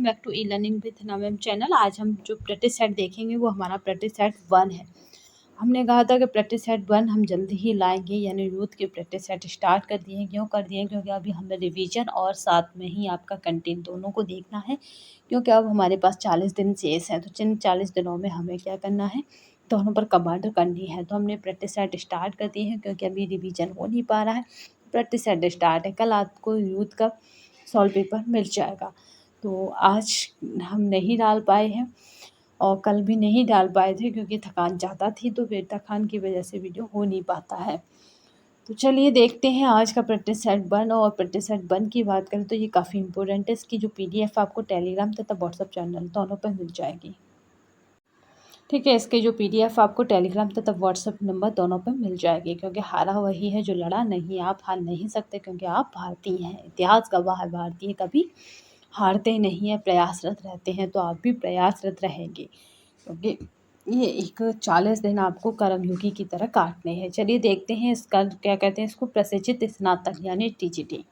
Back to e learning with Navam channel. आज हम जो प्रैक्टिस सेट देखेंगे वो हमारा प्रैक्टिस सेट 1 है। हमने कहा था कि प्रैक्टिस सेट 1 हम जल्दी ही लाएंगे, यानी यूथ के प्रैक्टिस सेट स्टार्ट कर दिए हैं। क्यों कर दिए हैं? क्योंकि अभी हमें रिवीजन और साथ में ही आपका कंटेंट दोनों को देखना है, क्योंकि अब हमारे पास 40 दिन शेष हैं। तो जिन 40 दिनों में हमें क्या करना है, दोनों पर कमांड करनी है। तो हमने प्रैक्टिस सेट स्टार्ट कर दिए हैं, क्योंकि अभी रिवीजन हो नहीं पा रहा है। प्रैक्टिस सेट स्टार्ट है, कल आपको यूथ का सॉल्व पेपर मिल जाएगा। तो आज हम नहीं डाल पाए हैं और कल भी नहीं डाल पाए थे, क्योंकि थकान ज़्यादा थी, तो फिर थकान की वजह से वीडियो हो नहीं पाता है। तो चलिए देखते हैं आज का प्रैक्टिस सेट 1। और प्रैक्टिस सेट 1 की बात करें तो ये काफ़ी इंपॉर्टेंट है। इसकी जो PDF आपको टेलीग्राम तथा व्हाट्सएप चैनल दोनों पर मिल जाएगी। ठीक है, इसके जो PDF आपको टेलीग्राम तथा व्हाट्सएप नंबर दोनों पर मिल जाएगी, क्योंकि हारा वही है जो लड़ा नहीं। आप हार नहीं सकते, क्योंकि आप भारतीय हैं। इतिहास गवाह है, भारतीय कभी हारते नहीं है, प्रयासरत रहते हैं। तो आप भी प्रयासरत रहेंगे, क्योंकि ये एक 40 दिन आपको कर्मयोगी की तरह काटने हैं। चलिए देखते हैं इसका क्या कहते हैं, इसको प्रशिक्षित स्नातक यानी TGT।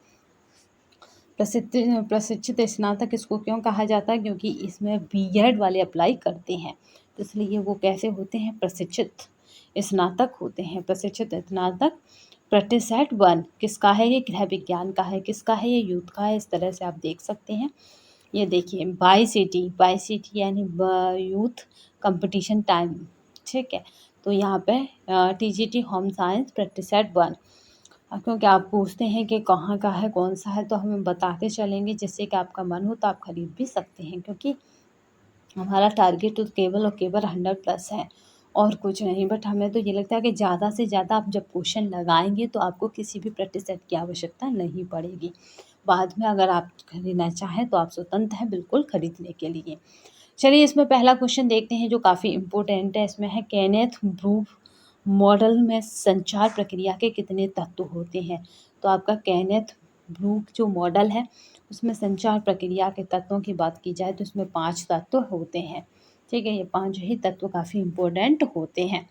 प्रशिक्षित स्नातक इसको क्यों कहा जाता है? क्योंकि इसमें B.Ed वाले अप्लाई करते हैं, तो इसलिए वो कैसे होते हैं? प्रशिक्षित स्नातक होते हैं। प्रशिक्षित स्नातक प्रैक्टिस सेट 1 किसका है? ये गृह विज्ञान का है। किसका है? ये यूथ का है। इस तरह से आप देख सकते हैं। ये देखिए बाई सिटी यानी यूथ कंपटीशन टाइम। ठीक है, तो यहाँ पे TGT home science practice set 1। क्योंकि आप पूछते हैं कि कहाँ का है, कौन सा है, तो हम बताते चलेंगे, जिससे कि आपका मन हो तो आप खरीद भी सकते हैं, क्योंकि हमारा टारगेट तो केवल और केवल 100+ है और कुछ नहीं। बट हमें तो ये लगता है कि ज़्यादा से ज़्यादा आप जब क्वेश्चन लगाएंगे तो आपको किसी भी प्रैक्टिस सेट की आवश्यकता नहीं पड़ेगी। बाद में अगर आप खरीदना चाहें तो आप स्वतंत्र हैं बिल्कुल खरीदने के लिए। चलिए इसमें पहला क्वेश्चन देखते हैं, जो काफ़ी इम्पोर्टेंट है। इसमें है केनेथ ब्रूफ मॉडल में संचार प्रक्रिया के कितने तत्व होते हैं? तो आपका केनेथ ब्रूफ जो मॉडल है उसमें संचार प्रक्रिया के तत्वों की बात की जाए तो इसमें 5 तत्व होते हैं। ठीक है, ये 5 ही तत्व काफ़ी इम्पोर्टेंट होते हैं।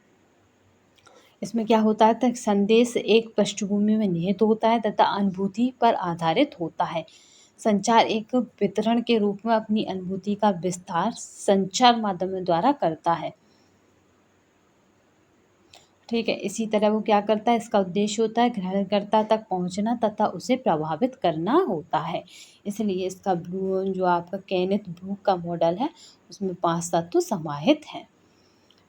इसमें क्या होता है? तक संदेश एक पृष्ठभूमि में निहित होता है तथा अनुभूति पर आधारित होता है। संचार एक वितरण के रूप में अपनी अनुभूति का विस्तार संचार माध्यमों द्वारा करता है। ठीक है, इसी तरह वो क्या करता है? इसका उद्देश्य होता है ग्रहणकर्ता तक पहुंचना तथा उसे प्रभावित करना होता है। इसलिए इसका जो आपका केनेथ ब्रूक का मॉडल है उसमें 5 तत्व समाहित हैं।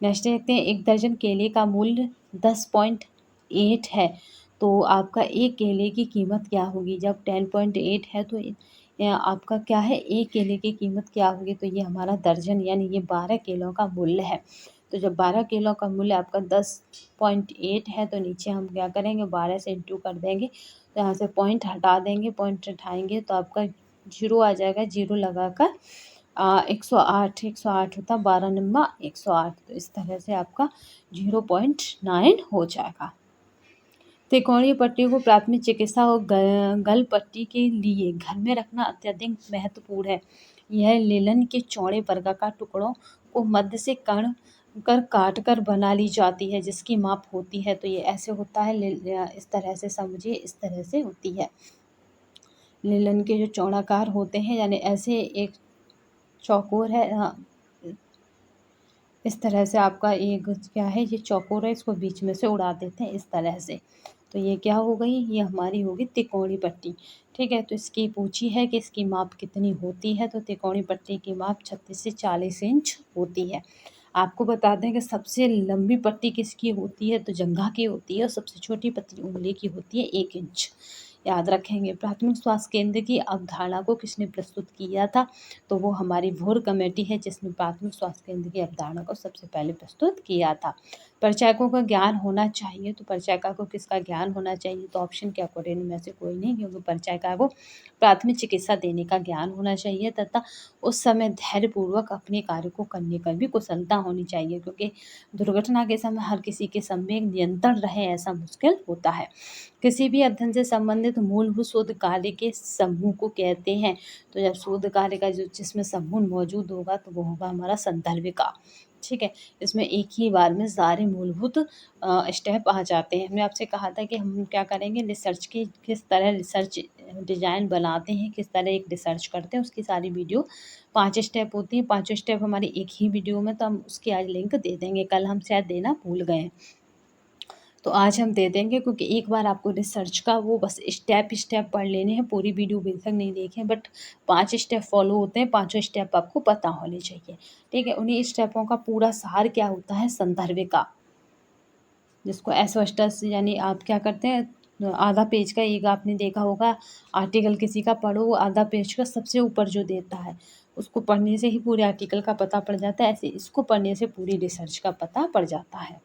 नेक्स्ट देखते हैं, 1 दर्जन केले का मूल्य 10.8 है, तो आपका एक केले की कीमत क्या होगी? जब 10.8 है तो आपका क्या है? एक केले की कीमत क्या होगी? तो ये हमारा दर्जन यानी ये 12 किलो का मूल्य है। तो जब 12 किलो का मूल्य आपका 10.8 है तो नीचे हम क्या करेंगे? 12 से इंटू कर देंगे। तो यहाँ से पॉइंट हटा देंगे, पॉइंट हटाएंगे तो आपका 0 आ जाएगा। 0 लगाकर 108 होता, 12 नंबर 108। तो इस तरह से आपका 0.9 हो जाएगा। त्रिकोणीय पट्टी को प्राथमिक चिकित्सा और गल पट्टी के लिए घर में रखना अत्यधिक महत्वपूर्ण है। यह लिनन के चौड़े वर्गाकार टुकड़ों को मध्य से काट कर बना ली जाती है, जिसकी माप होती है। तो ये ऐसे होता है, इस तरह से समझिए, इस तरह से होती है। लिनन के जो चौड़ाकार होते हैं, यानी ऐसे एक चौकोर है। इस तरह से आपका एक क्या है, ये चौकोर है, इसको बीच में से उड़ा देते हैं इस तरह से। तो ये क्या हो गई? ये हमारी होगी त्रिकोणी पट्टी। ठीक है, तो इसकी पूछी है कि इसकी माप कितनी होती है? तो त्रिकोणी पट्टी की माप 36 से 40 इंच होती है। आपको बता दें कि सबसे लंबी पट्टी किसकी होती है? तो जंघा की होती है, और सबसे छोटी पट्टी उंगली की होती है 1 इंच। याद रखेंगे। प्राथमिक स्वास्थ्य केंद्र की अवधारणा को किसने प्रस्तुत किया था? तो वो हमारी भोर कमेटी है, जिसने प्राथमिक स्वास्थ्य केंद्र की अवधारणा को सबसे पहले प्रस्तुत किया था। परिचायकों का ज्ञान होना चाहिए, तो परिचायिका को किसका ज्ञान होना चाहिए? तो ऑप्शन के अकॉर्डिंग में से कोई नहीं, क्योंकि परिचायिका को प्राथमिक चिकित्सा देने का ज्ञान होना चाहिए तथा उस समय धैर्यपूर्वक अपने कार्य को करने का भी कुशलता होनी चाहिए, क्योंकि दुर्घटना के समय हर किसी के संवेग नियंत्रण रहे ऐसा मुश्किल होता है। किसी भी अध्ययन से संबंधित मूलभूत शोध कार्य के समूह को कहते हैं। तो जब शोध कार्य का जिसमें समूह मौजूद होगा तो वो होगा हमारा संदर्भिका। ठीक है, इसमें एक ही बार में सारे मूलभूत स्टेप आ जाते हैं। हमने आपसे कहा था कि हम क्या करेंगे, रिसर्च की किस तरह रिसर्च डिज़ाइन बनाते हैं, किस तरह एक रिसर्च करते हैं, उसकी सारी वीडियो 5 स्टेप होती हैं। 5 स्टेप हमारी एक ही वीडियो में, तो हम उसकी आज लिंक दे देंगे। कल हम शायद देना भूल गए हैं, तो आज हम दे देंगे, क्योंकि एक बार आपको रिसर्च का वो बस स्टेप पढ़ लेने हैं, पूरी वीडियो बेशक नहीं देखें, बट 5 स्टेप फॉलो होते हैं, 5 स्टेप आपको पता होने चाहिए। ठीक है, उन्हीं स्टेपों का पूरा सार क्या होता है, संदर्भिका, जिसको एसोस्टस यानी आप क्या करते हैं, आधा पेज का एक आपने देखा होगा आर्टिकल किसी का पढ़ो, वो आधा पेज का सबसे ऊपर जो देता है उसको पढ़ने से ही पूरे आर्टिकल का पता पड़ जाता है। ऐसे इसको पढ़ने से पूरी रिसर्च का पता पड़ जाता है।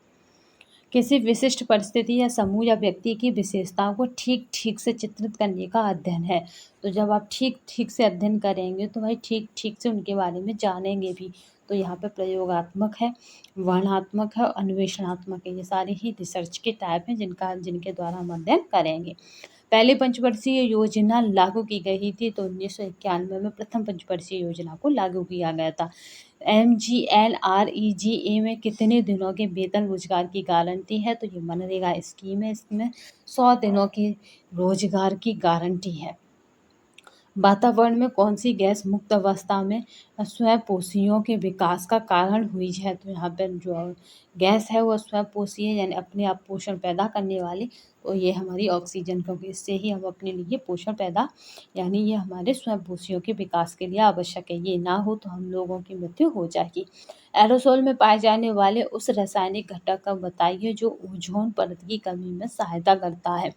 किसी विशिष्ट परिस्थिति या समूह या व्यक्ति की विशेषताओं को ठीक ठीक से चित्रित करने का अध्ययन है। तो जब आप ठीक ठीक से अध्ययन करेंगे तो भाई ठीक ठीक से उनके बारे में जानेंगे भी। तो यहाँ पे प्रयोगात्मक है, वर्णनात्मक है, अन्वेषणात्मक है। ये सारे ही रिसर्च के टाइप हैं जिनके द्वारा हम अध्ययन करेंगे। पहली पंचवर्षीय योजना लागू की गई थी, तो 1991 में प्रथम पंचवर्षीय योजना को लागू किया गया था। MGNREGA में कितने दिनों के वेतन रोजगार की गारंटी है, तो ये मनरेगा स्कीम है, इसमें 100 दिनों की रोजगार की गारंटी है। वातावरण में कौन सी गैस मुक्त अवस्था में स्वयंपोषियों के विकास का कारण हुई है, तो यहाँ पर जो गैस है वो स्वयंपोषी है, यानी अपने आप पोषण पैदा करने वाली। तो ये हमारी ऑक्सीजन, क्योंकि इससे ही हम अपने लिए पोषण पैदा, यानी ये हमारे स्वयंपोषियों के विकास के लिए आवश्यक है। ये ना हो तो हम लोगों की मृत्यु हो जाएगी। एरोसोल में पाए जाने वाले उस रासायनिक घटक का बताइए जो ओजोन परत की कमी में सहायता करता है।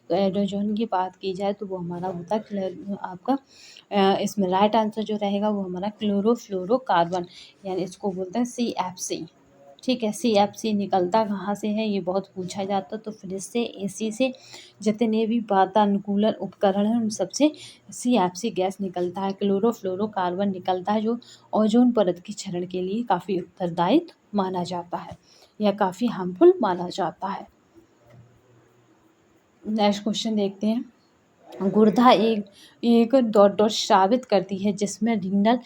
तो एरोजोन की बात की जाए तो वो हमारा होता है आपका इसमें राइट आंसर जो रहेगा वो हमारा क्लोरोफ्लोरोकार्बन, यानी इसको बोलते हैं CFC। ठीक है, CFC निकलता कहाँ से है, ये बहुत पूछा जाता है। तो फ्रिज से, AC से, जितने भी वातानुकूलन उपकरण हैं उन सबसे CFC गैस निकलता है। क्लोरोफ्लोरोकार्बन निकलता है जो ओजोन परत की क्षरण के लिए काफ़ी उत्तरदायी माना जाता है, या काफ़ी हार्मफुल माना जाता है। नेक्स्ट क्वेश्चन देखते हैं। गुर्दा एक डॉट डॉट स्रावित करती है जिसमें रीनल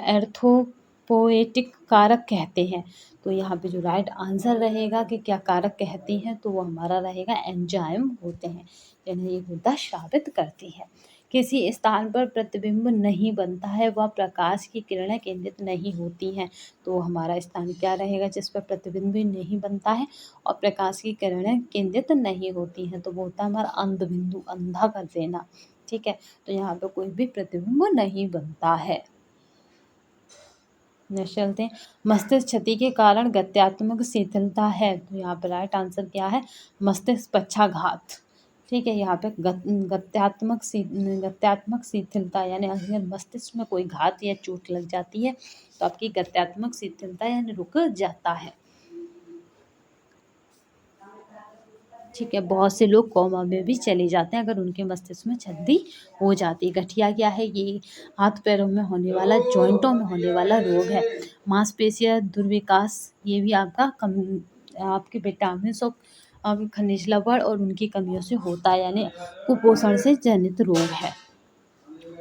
एर्थोपोएटिक कारक कहते हैं। तो यहाँ पे जो राइट आंसर रहेगा कि क्या कारक कहती हैं, तो वो हमारा रहेगा एंजाइम होते हैं, जिन्हें ये गुर्दा स्रावित करती है। किसी स्थान पर प्रतिबिंब नहीं बनता है, वह प्रकाश की किरणें केंद्रित नहीं होती हैं। तो हमारा स्थान क्या रहेगा जिस पर प्रतिबिंब नहीं बनता है और प्रकाश की किरणें केंद्रित नहीं होती हैं, तो वो होता है हमारा अंध बिंदु, अंधा कर देना। ठीक है, तो यहाँ पे कोई भी प्रतिबिंब नहीं बनता है। नेक्स्ट चलते हैं। मस्तिष्क क्षति के कारण गत्यात्मक शिथिलता है, तो यहाँ पे राइट आंसर क्या है, मस्तिष्क पक्षाघात। ठीक है, यहाँ पे गत्यात्मक शिथिलता, यानी अगर मस्तिष्क में कोई घात या चोट लग जाती है तो आपकी गत्यात्मक शिथिलता यानी रुक जाता है। ठीक है, बहुत से लोग कोमा में भी चले जाते हैं अगर उनके मस्तिष्क में क्षति हो जाती है। गठिया क्या है, ये हाथ पैरों में होने वाला, जॉइंटों में होने वाला रोग है। मांसपेशियां दुर्विकास, ये भी आपके विटामिन और खनिज लवण और उनकी कमियों से होता है, यानी कुपोषण से जनित रोग है।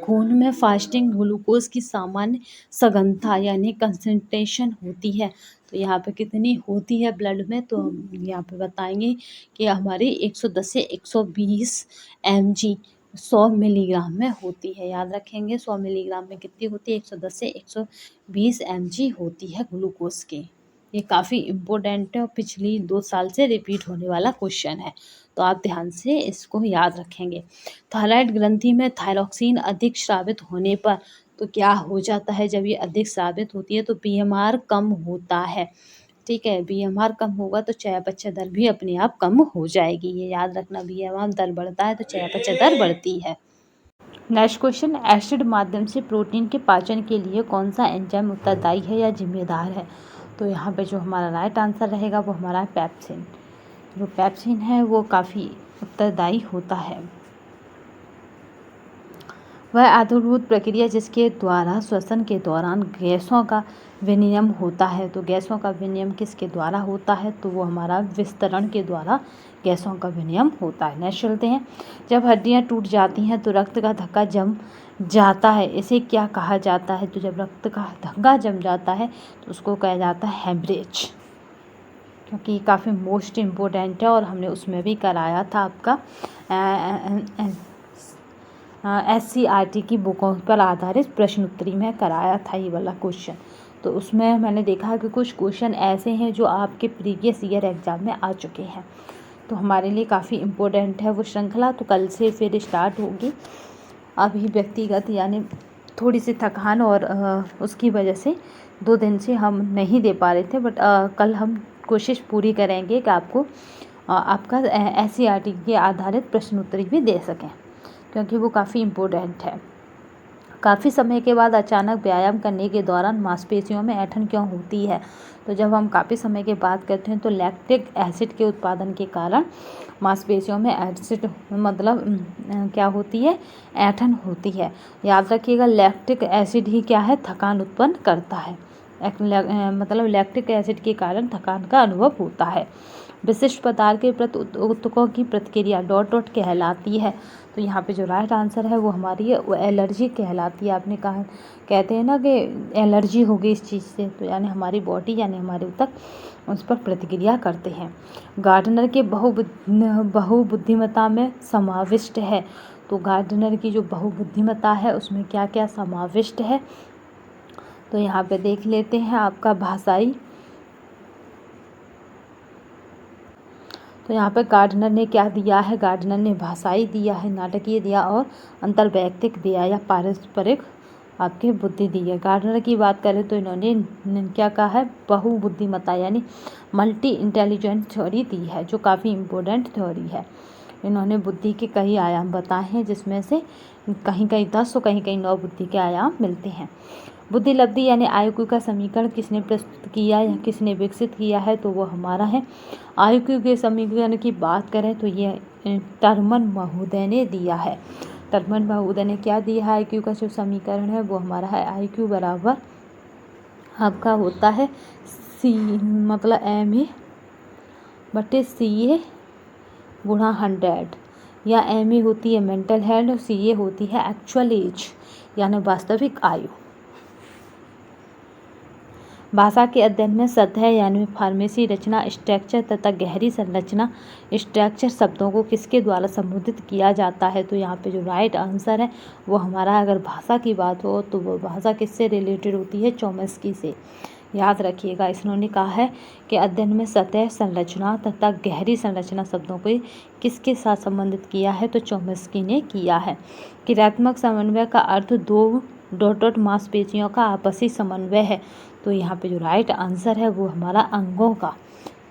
खून में फास्टिंग ग्लूकोज की सामान्य सघनता यानी कंसंट्रेशन होती है, तो यहाँ पे कितनी होती है ब्लड में, तो हम यहाँ पे बताएंगे कि हमारी 110 से 120 mg 100 मिलीग्राम में होती है। याद रखेंगे 100 मिलीग्राम में कितनी होती है, 110 से 120 mg होती है ग्लूकोज की। ये काफ़ी इम्पोर्टेंट है और पिछली 2 साल से रिपीट होने वाला क्वेश्चन है, तो आप ध्यान से इसको याद रखेंगे। थायराइड ग्रंथि में थायरोक्सिन अधिक स्रावित होने पर तो क्या हो जाता है, जब ये अधिक स्रावित होती है तो BMR कम होता है। ठीक है, BMR कम होगा तो चयापचय दर भी अपने आप कम हो जाएगी। ये याद रखना, BMR दर बढ़ता है तो चयापचय दर बढ़ती है। नेक्स्ट क्वेश्चन, एसिड माध्यम से प्रोटीन के पाचन के लिए कौन सा एंजाइम उत्तरदायी है या जिम्मेदार है, तो यहाँ पे जो हमारा राइट आंसर रहेगा वो हमारा पेप्सिन। जो पेप्सिन है वो काफ़ी उत्तरदायी होता है। वह आधारभूत प्रक्रिया जिसके द्वारा श्वसन के दौरान गैसों का विनिमय होता है। तो गैसों का विनिमय किसके द्वारा होता है, तो वो हमारा विस्तरण के द्वारा गैसों का विनिमय होता है। नेक्स्ट चलते हैं। जब हड्डियां टूट जाती हैं तो रक्त का धक्का जम जाता है, इसे क्या कहा जाता है, तो जब रक्त का धक्का जम जाता है तो उसको कहा जाता है हेमरेज, क्योंकि काफ़ी मोस्ट इम्पोर्टेंट है और हमने उसमें भी कराया था आपका SCRT की बुकों पर आधारित प्रश्न उत्तरी में कराया था ये वाला क्वेश्चन। तो उसमें मैंने देखा कि कुछ क्वेश्चन ऐसे हैं जो आपके प्रीवियस ईयर एग्ज़ाम में आ चुके हैं, तो हमारे लिए काफ़ी इम्पोर्टेंट है वो श्रृंखला। तो कल से फिर स्टार्ट होगी। अभी व्यक्तिगत यानी थोड़ी सी थकान और उसकी वजह से 2 दिन से हम नहीं दे पा रहे थे, बट कल हम कोशिश पूरी करेंगे कि आपको आपका SCRT के आधारित प्रश्न उत्तरी भी दे सकें, क्योंकि वो काफ़ी इम्पोर्टेंट है। काफ़ी समय के बाद अचानक व्यायाम करने के दौरान मांसपेशियों में ऐंठन क्यों होती है, तो जब हम काफ़ी समय की बात करते हैं तो लैक्टिक एसिड के उत्पादन के कारण मांसपेशियों में एसिड मतलब क्या होती है, ऐंठन होती है। याद रखिएगा, लैक्टिक एसिड ही क्या है, थकान उत्पन्न करता है। मतलब लैक्टिक एसिड के कारण थकान का अनुभव होता है। विशिष्ट पदार्थ के प्रति उत्तकों की प्रतिक्रिया डॉट डॉट कहलाती है। तो यहाँ पे जो राइट आंसर है वो हमारी है वो एलर्जी कहलाती है। आपने कहा, कहते हैं ना कि एलर्जी हो गई इस चीज़ से, तो यानी हमारी बॉडी यानी हमारे ऊतक उस पर प्रतिक्रिया करते हैं। गार्डनर के बहुबुद्धिमत्ता में समाविष्ट है। तो गार्डनर की जो बहुबुद्धिमत्ता है उसमें क्या क्या समाविष्ट है, तो यहाँ पे देख लेते हैं। आपका भाषाई, तो यहाँ पे गार्डनर ने क्या दिया है, गार्डनर ने भाषाई दिया है, नाटकीय दिया और अंतर्वैयक्तिक दिया या पारस्परिक आपके बुद्धि दी है। गार्डनर की बात करें तो इन्होंने क्या कहा है, बहुबुद्धिमत्ता यानी मल्टी इंटेलिजेंट थ्योरी दी है, जो काफ़ी इम्पोर्टेंट थ्योरी है। इन्होंने बुद्धि के कई आयाम बताए हैं, जिसमें से कहीं कहीं 10 और कहीं कहीं 9 बुद्धि के आयाम मिलते हैं। बुद्धि लब्धि यानी IQ का समीकरण किसने प्रस्तुत किया या किसने विकसित किया है, तो वो हमारा है। IQ के समीकरण की बात करें तो ये टर्मन महोदय ने दिया है। टर्मन महोदय ने क्या दिया है, IQ का जो समीकरण है वो हमारा है IQ बराबर आपका होता है C मतलब MA/CA गुणा 100, या MA होती है मेंटल हेल्थ और CA होती है एक्चुअल एज यानी वास्तविक आयु। भाषा के अध्ययन में सतह यानी फार्मेसी रचना, स्ट्रक्चर तथा गहरी संरचना, स्ट्रक्चर शब्दों को किसके द्वारा संबोधित किया जाता है, तो यहाँ पे जो राइट आंसर है वो हमारा, अगर भाषा की बात हो तो वो भाषा किससे रिलेटेड होती है, चॉम्स्की से। याद रखिएगा, इन्होंने कहा है कि अध्ययन में सतह संरचना तथा गहरी संरचना शब्दों को किसके साथ संबंधित किया है, तो चॉम्स्की ने किया है। क्रियात्मक समन्वय का अर्थ 2 डॉट डॉट मांसपेशियों का आपसी समन्वय है। तो यहाँ पे जो राइट आंसर है वो हमारा अंगों का,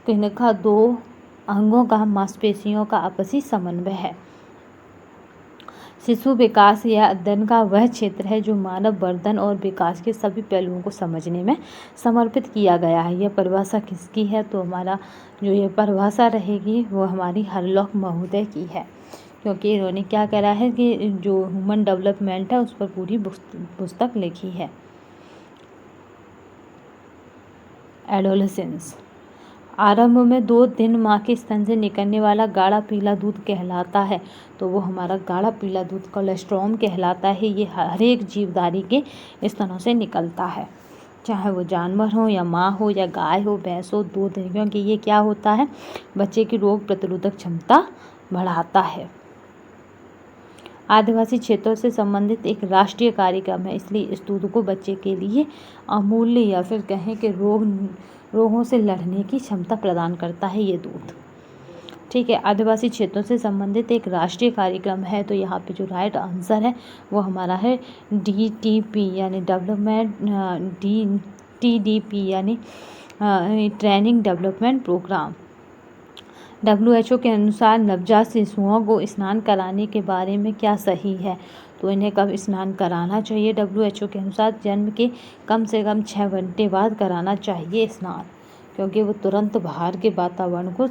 किनका, 2 अंगों का मांसपेशियों का आपसी समन्वय है। शिशु विकास या अध्ययन का वह क्षेत्र है जो मानव वर्धन और विकास के सभी पहलुओं को समझने में समर्पित किया गया है। यह परिभाषा किसकी है, तो हमारा जो ये परिभाषा रहेगी वो हमारी हरलॉक महोदय की है, क्योंकि इन्होंने क्या करा है कि जो ह्यूमन डेवलपमेंट है उस पर पूरी पुस्तक लिखी है। एडोलेसेंस, आरंभ में 2 दिन माँ के स्तन से निकलने वाला गाढ़ा पीला दूध कहलाता है। तो वो हमारा गाढ़ा पीला दूध कोलेस्ट्रॉम कहलाता है। ये हर एक जीवधारी के स्तनों से निकलता है, चाहे वो जानवर हो या माँ हो या गाय हो, भैंस हो, 2 दिन, क्योंकि ये क्या होता है, बच्चे की रोग प्रतिरोधक क्षमता बढ़ाता है। आदिवासी क्षेत्रों से संबंधित एक राष्ट्रीय कार्यक्रम है, इसलिए इस दूध को बच्चे के लिए अमूल्य या फिर कहें कि रोगों से लड़ने की क्षमता प्रदान करता है ये दूध। ठीक है, आदिवासी क्षेत्रों से संबंधित एक राष्ट्रीय कार्यक्रम है, तो यहाँ पे जो राइट आंसर है वो हमारा है DTP यानी TDP यानी ट्रेनिंग डेवलपमेंट प्रोग्राम। WHO के अनुसार नवजात शिशुओं को स्नान कराने के बारे में क्या सही है, तो इन्हें कब स्नान कराना चाहिए, WHO के अनुसार जन्म के कम से कम 6 घंटे बाद कराना चाहिए स्नान, क्योंकि वो तुरंत बाहर के वातावरण को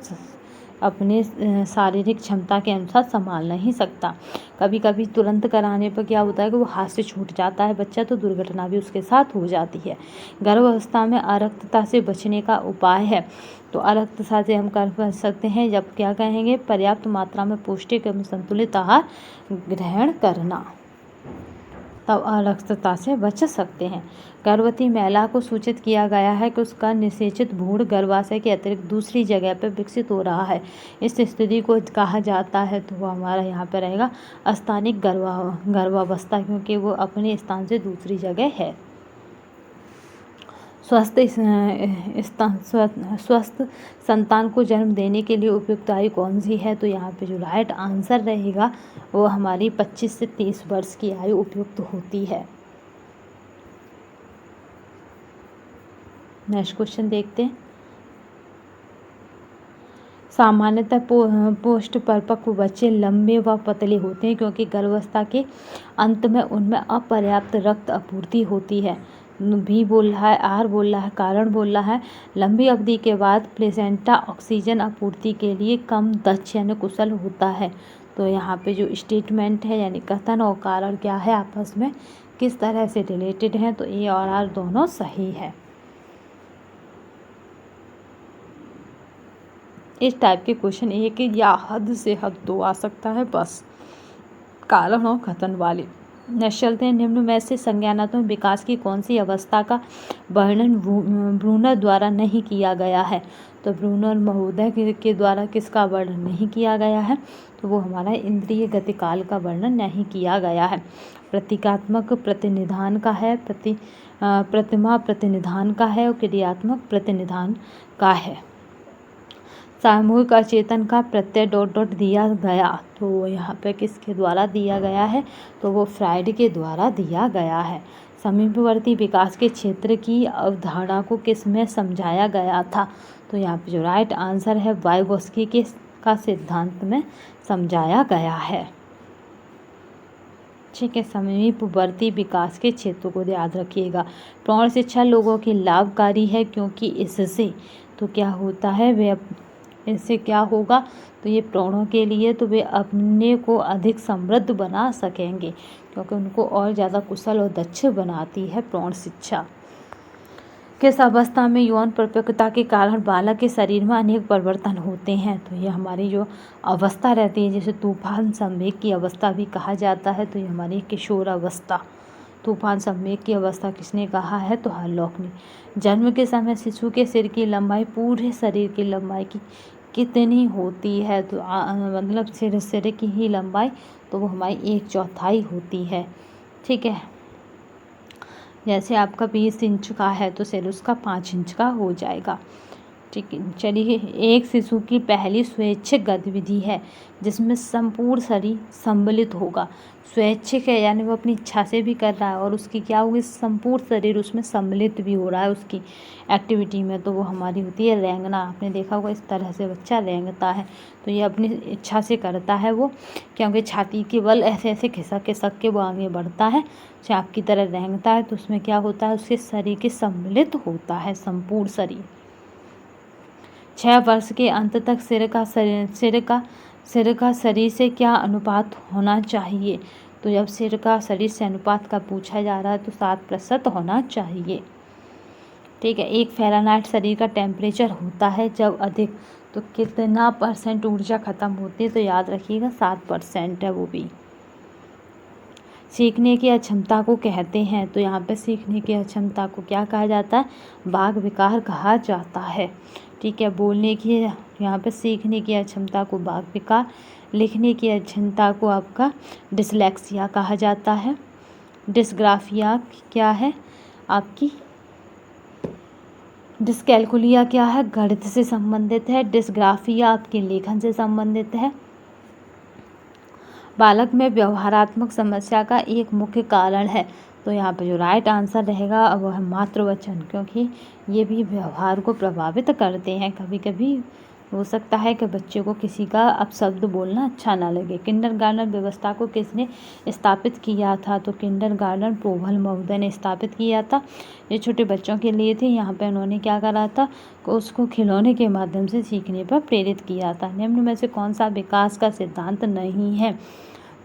अपने शारीरिक क्षमता के अनुसार संभाल नहीं सकता। कभी कभी तुरंत कराने पर क्या होता है कि वो हाथ से छूट जाता है बच्चा, तो दुर्घटना भी उसके साथ हो जाती है। गर्भावस्था में अरक्तता से बचने का उपाय है, तो अरक्तता से हम कर सकते हैं जब क्या कहेंगे, पर्याप्त मात्रा में पौष्टिक एवं संतुलित आहार ग्रहण करना, तब अरक्तता से बच सकते हैं। गर्भवती महिला को सूचित किया गया है कि उसका निषेचित भ्रूण गर्भाशय के अतिरिक्त दूसरी जगह पर विकसित हो रहा है। इस स्थिति को कहा जाता है, तो वो हमारा यहाँ पर रहेगा अस्थानिक गर्भावस्था, क्योंकि वो अपने स्थान से दूसरी जगह है। स्वस्थ संतान को जन्म देने के लिए उपयुक्त आयु कौन सी है, तो यहाँ पे जो राइट आंसर रहेगा वो हमारी 25 से 30 वर्ष की आयु उपयुक्त होती है। नेक्स्ट क्वेश्चन देखते हैं। सामान्यतः पोस्ट परिपक्व बच्चे लंबे व पतले होते हैं, क्योंकि गर्भावस्था के अंत में उनमें अपर्याप्त रक्त आपूर्ति होती है। भी बोल रहा है, आर बोल रहा है, कारण बोल रहा है। लंबी अवधि के बाद प्लेसेंटा ऑक्सीजन आपूर्ति के लिए कम दक्ष यानी कुशल होता है। तो यहाँ पे जो स्टेटमेंट है यानी कथन और कारण क्या है, आपस में किस तरह से रिलेटेड हैं, तो ए और आर दोनों सही है। इस टाइप के क्वेश्चन एक या हद से हद 2 आ सकता है, बस कारण और कथन वाले। नेक्स्ट चलते हैं। निम्न में से संज्ञानात्मक विकास की कौन सी अवस्था का वर्णन ब्रूनर द्वारा नहीं किया गया है, तो ब्रूनर महोदय के द्वारा किसका वर्णन नहीं किया गया है, तो वो हमारा इंद्रिय गतिकाल का वर्णन नहीं किया गया है। प्रतीकात्मक प्रतिनिधान का है, प्रतिमा प्रतिनिधान का है और क्रियात्मक प्रतिनिधान का है। सामूहिक अचेतन का प्रत्यय ... दिया गया, तो यहाँ पे किसके द्वारा दिया गया है, तो वो फ्राइड के द्वारा दिया गया है। समीपवर्ती विकास के क्षेत्र की अवधारणा को किस में समझाया गया था, तो यहाँ पे जो राइट आंसर है वाइगोस्की के का सिद्धांत में समझाया गया है। ठीक है, समीपवर्ती विकास के क्षेत्र को याद रखिएगा। प्रौढ़ शिक्षा लोगों की लाभकारी है, क्योंकि इससे तो क्या होता है, वे इससे क्या होगा, तो ये प्रौढ़ों के लिए तो वे अपने को अधिक समृद्ध बना सकेंगे, क्योंकि उनको और ज़्यादा कुशल और दक्ष बनाती है प्रौढ़ शिक्षा। किस अवस्था में यौन परिपक्वता के कारण बालक के शरीर में अनेक परिवर्तन होते हैं, तो ये हमारी जो अवस्था रहती है, जैसे तूफान संवेग की अवस्था भी कहा जाता है, तो ये हमारी किशोर अवस्था। तूफान संवेग की अवस्था किसने कहा है, तो हॉलॉक ने। जन्म के समय शिशु के सिर की लंबाई पूरे शरीर की लंबाई की कितनी होती है, तो मतलब सिर की ही लंबाई, तो वो हमारी 1/4 होती है। ठीक है, जैसे आपका 20 इंच का है तो सिर उसका 5 इंच का हो जाएगा। ठीक है, चलिए। एक शिशु की पहली स्वैच्छिक गतिविधि है जिसमें संपूर्ण शरीर सम्मिलित होगा। स्वैच्छिक है यानी वो अपनी इच्छा से भी कर रहा है, और उसकी क्या होगी, संपूर्ण शरीर उसमें सम्मिलित भी हो रहा है उसकी एक्टिविटी में, तो वो हमारी होती है रेंगना। आपने देखा होगा इस तरह से बच्चा रेंगता है, तो ये अपनी इच्छा से करता है वो, क्योंकि छाती के बल ऐसे ऐसे खिसक के वो आगे बढ़ता है, सांप की तरह रेंगता है, तो उसमें क्या होता है, उसके शरीर के सम्मिलित होता है संपूर्ण शरीर। 6 वर्ष के अंत तक सिर का शरीर से क्या अनुपात होना चाहिए, तो जब सिर का शरीर से अनुपात का पूछा जा रहा है तो 7% होना चाहिए। ठीक है, 1 फ़ारेनहाइट शरीर का टेम्परेचर होता है जब अधिक, तो कितना % ऊर्जा खत्म होती है, तो याद रखिएगा 7% है वो भी। सीखने की अक्षमता को कहते हैं, तो यहाँ पे सीखने की अक्षमता को क्या कहा जाता है, बाघ विकार कहा जाता है। ठीक है, बोलने की, यहाँ पे सीखने की अक्षमता को बाघ विकार, लिखने की अक्षमता को आपका डिसलेक्सिया कहा जाता है। डिस्ग्राफिया क्या है आपकी, डिस्कैल्कुलिया क्या है, गणित से संबंधित है। डिस्ग्राफिया आपके लेखन से संबंधित है। बालक में व्यवहारात्मक समस्या का एक मुख्य कारण है, तो यहाँ पे जो राइट आंसर रहेगा वह है मातृवचन, क्योंकि ये भी व्यवहार को प्रभावित करते हैं। कभी कभी हो सकता है कि बच्चे को किसी का अपशब्द बोलना अच्छा ना लगे। किंडरगार्टन व्यवस्था को किसने स्थापित किया था? तो किंडरगार्टन पोभल महोदय ने स्थापित किया था। ये छोटे बच्चों के लिए थी। यहाँ पे उन्होंने क्या करा था, उसको खिलौने के माध्यम से सीखने पर प्रेरित किया था। निम्न में से कौन सा विकास का सिद्धांत नहीं है?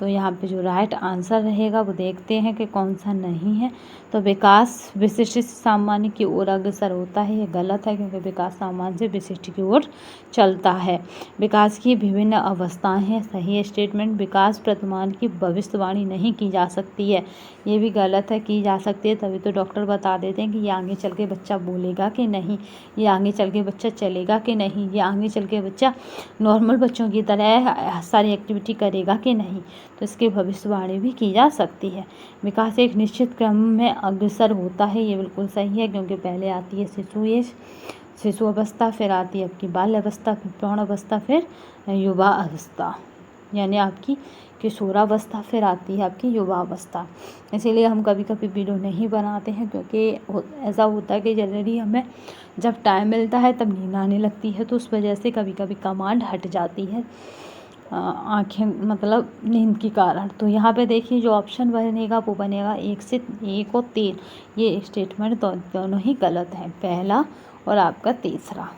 तो यहाँ पे जो राइट आंसर रहेगा वो देखते हैं कि कौन सा नहीं है। तो विकास विशिष्ट से सामान्य की ओर अग्रसर होता है, ये गलत है क्योंकि विकास सामान्य से विशिष्ट की ओर चलता है। विकास की विभिन्न अवस्थाएं हैं, सही स्टेटमेंट। विकास वर्तमान की भविष्यवाणी नहीं की जा सकती है, ये भी गलत है। की जा सकती है तभी तो डॉक्टर बता देते हैं कि ये आगे चल के बच्चा बोलेगा कि नहीं, ये आगे चल के बच्चा चलेगा कि नहीं, ये आगे चल के बच्चा नॉर्मल बच्चों की तरह सारी एक्टिविटी करेगा कि नहीं। तो इसकी भविष्यवाणी भी की जा सकती है। विकास एक निश्चित क्रम में अग्रसर होता है, ये बिल्कुल सही है क्योंकि पहले आती है शिशु अवस्था, फिर आती है आपकी बाल्य अवस्था, फिर प्रौढ़ अवस्था, फिर युवा अवस्था, यानी आपकी किशोरावस्था, फिर आती है आपकी युवा अवस्था। इसीलिए हम कभी कभी वीडियो नहीं बनाते हैं क्योंकि ऐसा होता है कि जनरली हमें जब टाइम मिलता है तब नींद आने लगती है, तो उस वजह से कभी कभी कमांड हट जाती है आँखें मतलब नींद के कारण। तो यहाँ पे देखिए जो ऑप्शन बनेगा वो बनेगा 1 और 3, ये स्टेटमेंट दोनों ही गलत हैं, पहला और आपका तीसरा।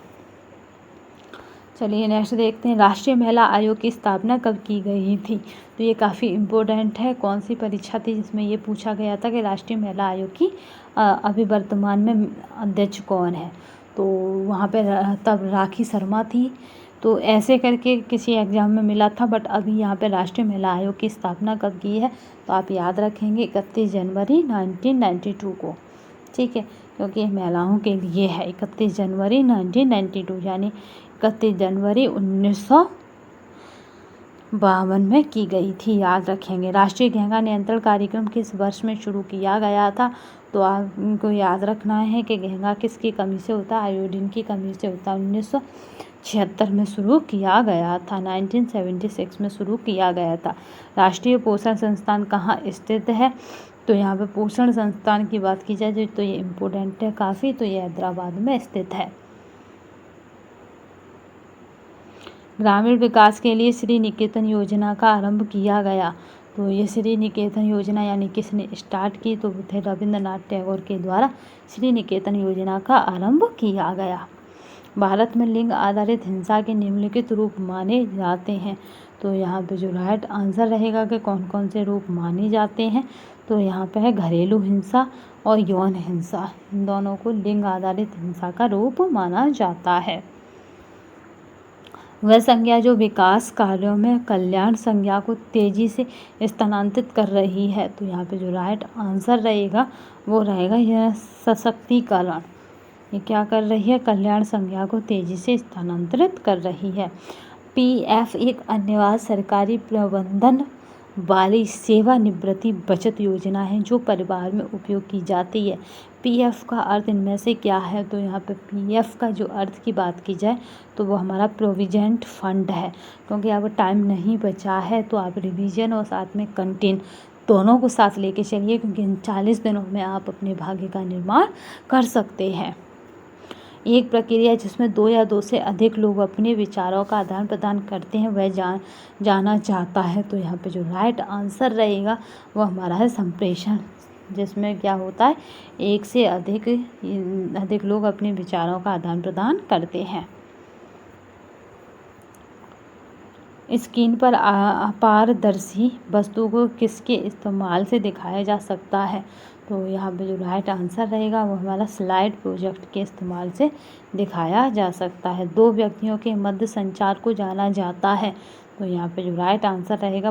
चलिए नेक्स्ट देखते हैं, राष्ट्रीय महिला आयोग की स्थापना कब की गई थी? तो ये काफ़ी इम्पोर्टेंट है। कौन सी परीक्षा थी जिसमें ये पूछा गया था कि राष्ट्रीय महिला आयोग की अभी वर्तमान में अध्यक्ष कौन है? तो वहाँ पे तब राखी शर्मा थी। तो ऐसे करके किसी एग्ज़ाम में मिला था, बट अभी यहाँ पे राष्ट्रीय महिला आयोग की स्थापना कब की है? तो आप याद रखेंगे 31 जनवरी 1992 को, ठीक है, क्योंकि महिलाओं के लिए है। 31 जनवरी 1992 यानी 31 जनवरी 1952 में की गई थी, याद रखेंगे। राष्ट्रीय घेंघा नियंत्रण कार्यक्रम किस वर्ष में शुरू किया गया था? तो आपको याद रखना है कि घेंघा किसकी कमी से होता है? आयोडीन की कमी से होता है। 1976 में शुरू किया गया था, 1976 में शुरू किया गया था। राष्ट्रीय पोषण संस्थान कहाँ स्थित है? तो यहाँ पे पोषण संस्थान की बात की जाए तो ये इम्पोर्टेंट है काफ़ी, तो ये हैदराबाद में स्थित है। ग्रामीण विकास के लिए श्री निकेतन योजना का आरंभ किया गया। तो ये श्री निकेतन योजना यानी किसने स्टार्ट की? तो थे रविंद्रनाथ टैगोर के द्वारा श्री निकेतन योजना का आरंभ किया गया। भारत में लिंग आधारित हिंसा के निम्नलिखित रूप माने जाते हैं। तो यहाँ पे जो राइट आंसर रहेगा कि कौन कौन से रूप माने जाते हैं? तो यहाँ पे है घरेलू हिंसा और यौन हिंसा, इन दोनों को लिंग आधारित हिंसा का रूप माना जाता है। वह संज्ञा जो विकास कार्यों में कल्याण संज्ञा को तेजी से स्थानांतरित कर रही है। तो यहाँ पे जो राइट आंसर रहेगा वो रहेगा यह सशक्तिकरण। ये क्या कर रही है? कल्याण संज्ञा को तेजी से स्थानांतरित कर रही है। पीएफ एक अन्य सरकारी प्रबंधन वाली सेवानिवृत्ति बचत योजना है जो परिवार में उपयोग की जाती है। पीएफ का अर्थ इनमें से क्या है? तो यहाँ पे पीएफ का जो अर्थ की बात की जाए तो वो हमारा प्रोविडेंट फंड है। क्योंकि अब टाइम नहीं बचा है तो आप रिवीजन और साथ में कंटेंट दोनों को साथ लेके चलिए, क्योंकि इन 40 दिनों में आप अपने भाग्य का निर्माण कर सकते हैं। एक प्रक्रिया जिसमें 2 या 2 से अधिक लोग अपने विचारों का आदान प्रदान करते हैं वह जाना जाता है। तो यहाँ पे जो राइट आंसर रहेगा वो हमारा है संप्रेषण, जिसमें क्या होता है 1 से अधिक लोग अपने विचारों का आदान प्रदान करते हैं। स्क्रीन पर अपारदर्शी वस्तु को किसके इस्तेमाल से दिखाया जा सकता है? तो यहाँ पे जो राइट आंसर रहेगा वो हमारा स्लाइड प्रोजेक्ट के इस्तेमाल से दिखाया जा सकता है। 2 व्यक्तियों के मध्य संचार को जाना जाता है। तो यहाँ पे जो राइट आंसर रहेगा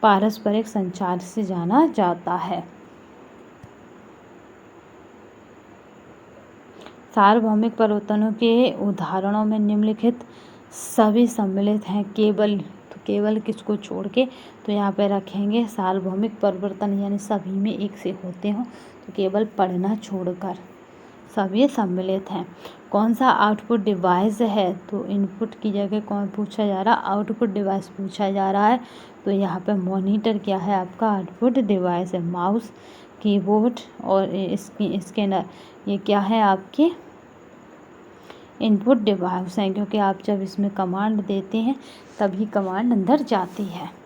पारस्परिक संचार से जाना जाता है। सार्वभौमिक परिवर्तनों के उदाहरणों में निम्नलिखित सभी सम्मिलित हैं। केवल किसको छोड़ के? तो यहाँ पे रखेंगे सार्वभौमिक परिवर्तन यानी सभी में एक से होते हों, तो केवल पढ़ना छोड़कर सभी सम्मिलित हैं। कौन सा आउटपुट डिवाइस है? तो इनपुट की जगह कौन पूछा जा रहा है? आउटपुट डिवाइस पूछा जा रहा है। तो यहाँ पे मॉनिटर क्या है आपका? आउटपुट डिवाइस है। माउस, कीबोर्ड और स्कैनर ये क्या है आपके? इनपुट डिवाइस हैं, क्योंकि आप जब इसमें कमांड देते हैं तभी कमांड अंदर जाती है।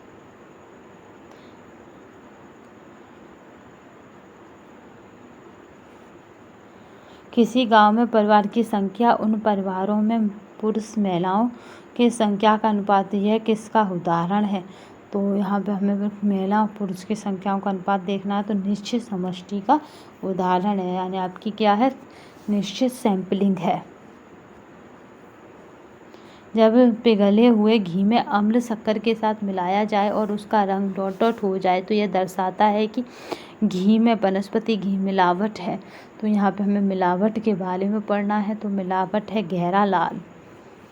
किसी गांव में परिवार की संख्या उन परिवारों में पुरुष महिलाओं की संख्या का अनुपात यह किसका उदाहरण है। तो यहाँ पे हमें महिला और पुरुष की संख्याओं का अनुपात देखना है, तो निश्चित समष्टि का उदाहरण है, यानी आपकी क्या है, निश्चित सैंपलिंग है। जब पिघले हुए घी में अम्ल शक्कर के साथ मिलाया जाए और उसका रंग डॉट डॉट हो जाए तो यह दर्शाता है कि घी में वनस्पति घी मिलावट है। तो यहाँ पे हमें मिलावट के बारे में पढ़ना है। तो मिलावट है गहरा लाल।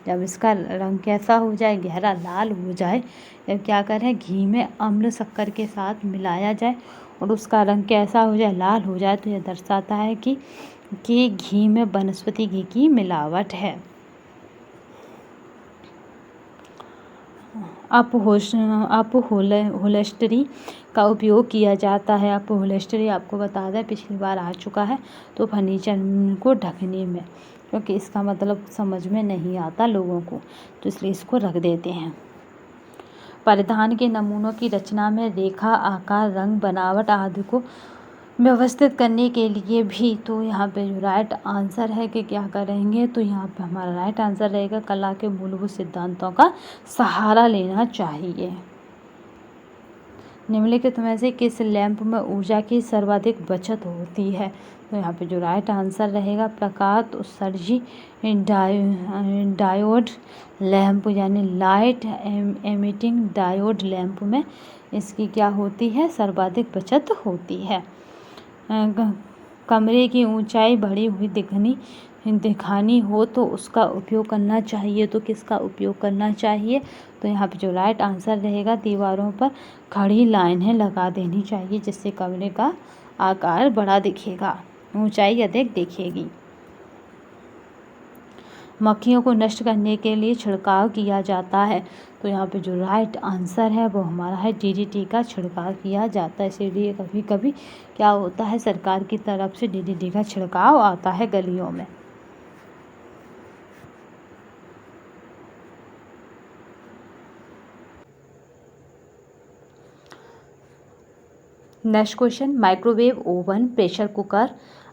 जब इसका रंग कैसा हो जाए, गहरा लाल हो जाए, जब क्या करें, घी में अम्ल शक्कर के साथ मिलाया जाए और उसका रंग कैसा हो जाए, लाल हो जाए, तो यह दर्शाता है कि घी में वनस्पति घी की मिलावट है। अपहोल्स्टरी का उपयोग किया जाता है। अपहोल्स्टरी आपको बता दें पिछली बार आ चुका है, तो फर्नीचर को ढकने में, क्योंकि इसका मतलब समझ में नहीं आता लोगों को, तो इसलिए इसको रख देते हैं। परिधान के नमूनों की रचना में रेखा, आकार, रंग, बनावट आदि को व्यवस्थित करने के लिए भी, तो यहाँ पे जो राइट आंसर है कि क्या करेंगे, तो यहाँ पे हमारा राइट आंसर रहेगा कला के मूलभूत सिद्धांतों का सहारा लेना चाहिए। निम्नलिखित में से किस लैंप में ऊर्जा की सर्वाधिक बचत होती है। तो यहाँ पे जो राइट आंसर रहेगा प्रकाश उत्सर्जी डायोड लैंप, यानी लाइट एमिटिंग डायोड लैंप में इसकी क्या होती है, सर्वाधिक बचत होती है। कमरे की ऊंचाई बढ़ी हुई दिखानी हो तो उसका उपयोग करना चाहिए। तो किसका उपयोग करना चाहिए, तो यहाँ पे जो राइट आंसर रहेगा दीवारों पर खड़ी लाइनें लगा देनी चाहिए, जिससे कमरे का आकार बड़ा दिखेगा, ऊंचाई अधिक दिखेगी। मक्खियों को नष्ट करने के लिए छिड़काव किया जाता है। तो यहाँ पे जो राइट आंसर है वो हमारा है डीडीटी का छिड़काव किया जाता है। इसीलिए कभी कभी क्या होता है, सरकार की तरफ से डीडीटी का छिड़काव आता है गलियों में। Next question, microwave oven, pressure cooker,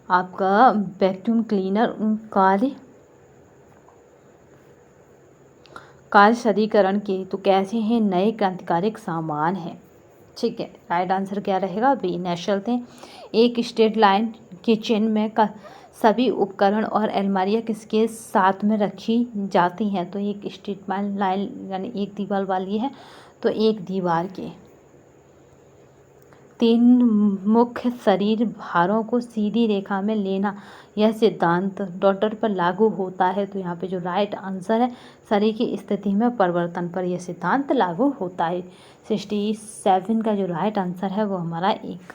आपका वैक्यूम क्लीनर कार्य शहरीकरण के तो कैसे हैं, नए क्रांतिकारिक सामान हैं। ठीक है, राइट आंसर क्या रहेगा, बी नेचुरल थे। एक स्ट्रेट लाइन किचन में सभी उपकरण और अलमारियाँ किसके साथ में रखी जाती हैं। तो एक स्ट्रेट लाइन यानी एक दीवार वाली है, तो एक दीवार के 3 मुख्य शरीर भारों को सीधी रेखा में लेना, यह सिद्धांत डॉटर पर लागू होता है। तो यहाँ पे जो राइट आंसर है, शरीर की स्थिति में परिवर्तन पर यह सिद्धांत लागू होता है। 67 का जो राइट आंसर है वो हमारा एक।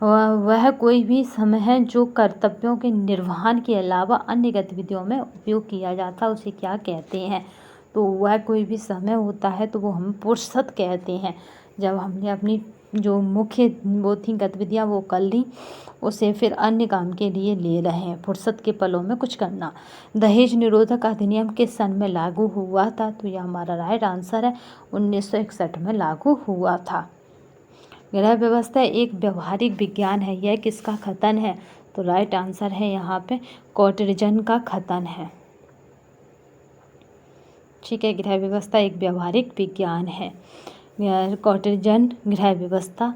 वह कोई भी समय है जो कर्तव्यों के निर्वहन के अलावा अन्य गतिविधियों में उपयोग किया जाता है, उसे क्या कहते हैं। तो वह कोई भी समय होता है तो वो हम फुर्सत कहते हैं। जब हमने अपनी जो मुख्य वो थी गतिविधियाँ वो कर ली, उसे फिर अन्य काम के लिए ले रहे हैं, फुर्सत के पलों में कुछ करना। दहेज निरोधक अधिनियम किस सन में लागू हुआ था। तो यह हमारा राइट आंसर है, 1961 में लागू हुआ था। गृह व्यवस्था एक व्यवहारिक विज्ञान है, यह किसका कथन है। तो राइट आंसर है यहाँ पे कॉटरिजन का कथन है। ठीक है, गृह व्यवस्था एक व्यवहारिक विज्ञान है, कॉटरिजन गृह व्यवस्था।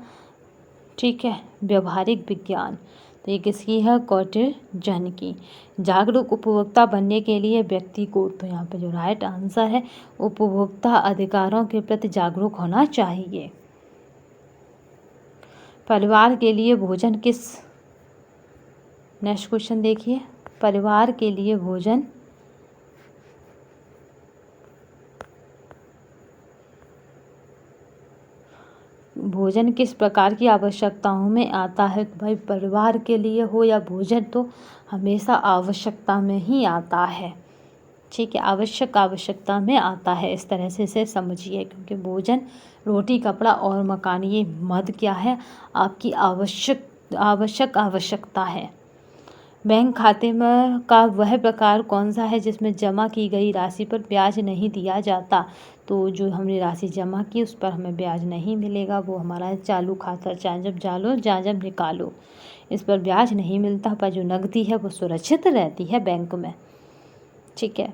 ठीक है, व्यवहारिक विज्ञान, तो ये किसकी है, कॉटरिजन की। जागरूक उपभोक्ता बनने के लिए व्यक्ति को, तो यहाँ पे जो राइट आंसर है उपभोक्ता अधिकारों के प्रति जागरूक होना चाहिए। परिवार के लिए भोजन किस, नेक्स्ट क्वेश्चन देखिए, परिवार के लिए भोजन किस प्रकार की आवश्यकताओं में आता है। तो भाई परिवार के लिए हो या भोजन, तो हमेशा आवश्यकता में ही आता है। ठीक है, आवश्यकता में आता है, इस तरह से इसे समझिए, क्योंकि भोजन, रोटी, कपड़ा और मकान, ये मद क्या है, आपकी आवश्यकता है। बैंक खाते में का वह प्रकार कौन सा है जिसमें जमा की गई राशि पर ब्याज नहीं दिया जाता। तो जो हमने राशि जमा की उस पर हमें ब्याज नहीं मिलेगा, वो हमारा है चालू खाता। चाहे जब डालो चाहे जब निकालो, इस पर ब्याज नहीं मिलता। पर जो नकदी है वो सुरक्षित रहती है बैंक में। ठीक है,